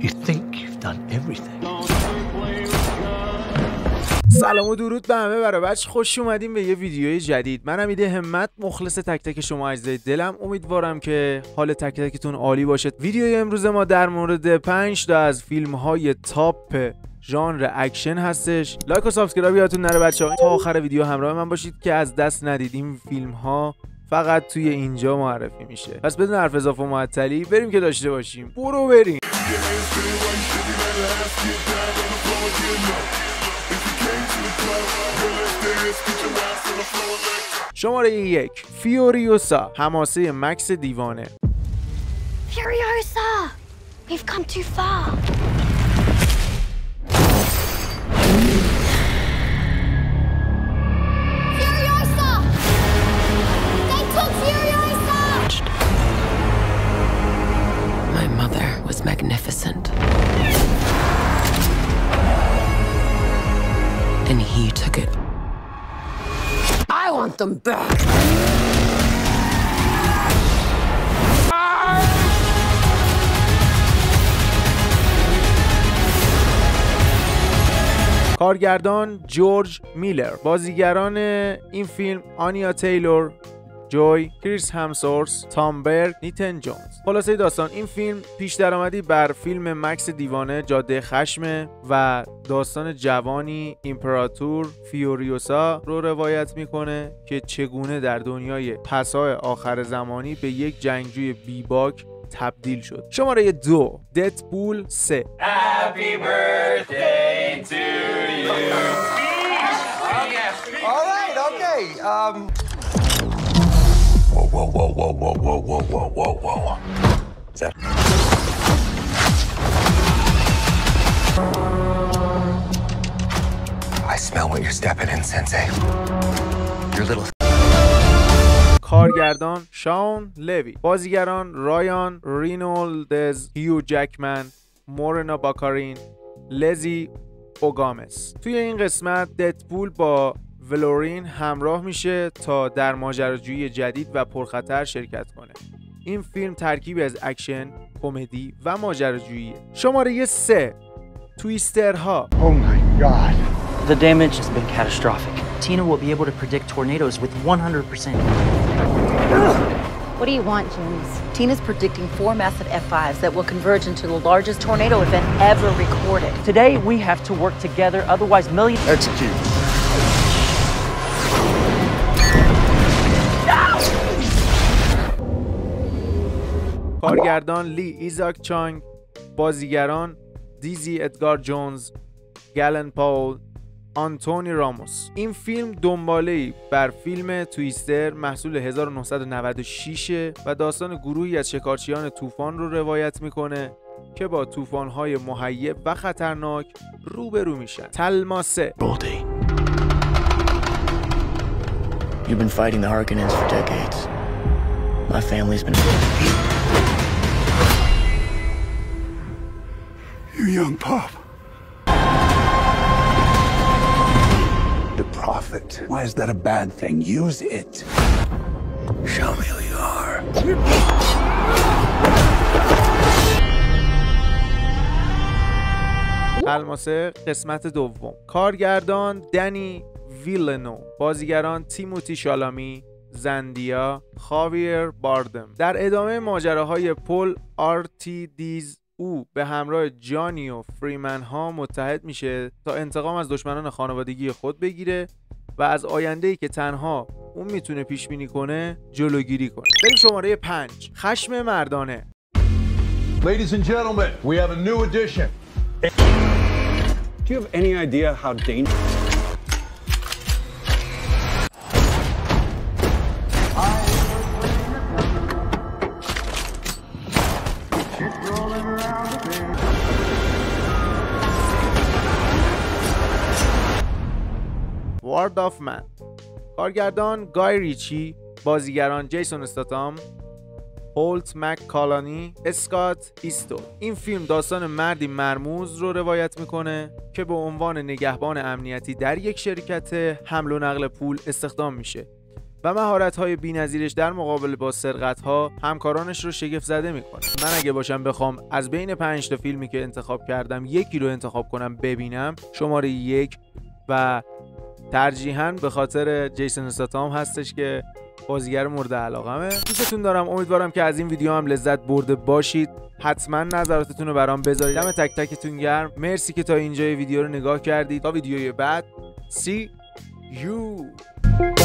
You think you've done everything. سلام و درود به همه برابچ، خوش اومدیم به یه ویدیوی جدید. من حمید همت، مخلص تک تک شما عزیزای دلم. امیدوارم که حال تک تکتون عالی باشه. ویدیوی امروز ما در مورد 5 تا از فیلم‌های تاپ ژانر اکشن هستش. لایک و سابسکرایب یادتون نره بچه‌ها. تا آخر ویدیو همراه من باشید که از دست ندید. این فیلم‌ها فقط توی اینجا معرفی میشه. پس بدون حرف اضافه و معطلی بریم که داشته باشیم. برو بریم. شماره 1 فیوریوسا، حماسه مکس دیوانه. Furiosa! We've come too far. Furiosa! They took Furiosa! My mother was magnificent. And he took it. I want them back. کارگردان جورج میلر. بازیگران این فیلم آنیا تیلور جوی، کریس همسورث، تام برگ، نیتن جونز. خلاصه داستان این فیلم پیش درآمدی بر فیلم مکس دیوانه جاده خشم و داستان جوانی امپراتور فیوریوسا رو روایت میکنه که چگونه در دنیای پسای آخر زمانی به یک جنگجوی بیباک تبدیل شد. شماره 2 ددپول 3. Happy birthday to you. All right, okay. Whoa. I smell what you're stepping in, Sensei. Your little. کارگردان شاون لوی. بازیگران رایان رینولدز، هیو جکمن، مورنا باکارین، لزی اوگامس. توی این قسمت ددپول با ولورین همراه میشه تا در ماجراجویی جدید و پرخطر شرکت کنه. این فیلم ترکیبی از اکشن، کمدی و ماجراجویی. شماره 3 تویسترها. Oh my God. The damage has been catastrophic. Tina will be able to predict tornadoes with 100%. What do you want, James? Tina's predicting 4 massive F5s that will converge into the largest tornado event ever recorded. Today, we have to work together, otherwise millions... Execute. کارگردان لی ایزاک چانگ. بازیگران دیزی ادگار جونز، گلن پاول، آنتونی راموس. این فیلم دنباله‌ای بر فیلم تویستر محصول 1996 و داستان گروهی از شکارچیان طوفان رو روایت میکنه که با طوفان‌های مهیب و خطرناک روبرو میشن. تلما 3. Baldy. You've been fighting the Harkonnens for decades. My family's been... You young pup. The prophet. Why is that a bad thing? Use it. Show me who you are. تلما 3 قسمت دوم. کارگردان دنی ویلنو. بازیگران تیموتی شالامی، زندیا، خاویر باردم. در ادامه ماجراهای پل آرتیدیز او به همراه جانی و فریمن ها متحد میشه تا انتقام از دشمنان خانوادگی خود بگیره و از آینده‌ای که تنها اون میتونه پیش بینی کنه جلوگیری کنه. بریم شماره 5 خشم مردانه. Ladies and gentlemen, we have a new addition. Do you have any idea how dangerous? وارد آف من. کارگردان گای ریچی. بازیگران جیسون استاتام، هولت مک کالانی، اسکات ایستو. این فیلم داستان مردی مرموز رو روایت میکنه که به عنوان نگهبان امنیتی در یک شرکت حمل و نقل پول استخدام میشه و مهارت‌های بی‌نظیرش در مقابل با سرقت‌ها همکارانش رو شگفت زده می‌کنه. من اگه باشم بخوام از بین 5 تا فیلمی که انتخاب کردم یکی رو انتخاب کنم ببینم، شماره 1 و ترجیحاً به خاطر جیسون استاتام هستش که بازیگر مورد علاقمه. دوستتون دارم، امیدوارم که از این ویدیو هم لذت برده باشید. حتما نظراتتون رو برام بذارید. دم تک تکتون گرم. مرسی که تا اینجای ویدیو رو نگاه کردید. تا ویدیوی بعد See you.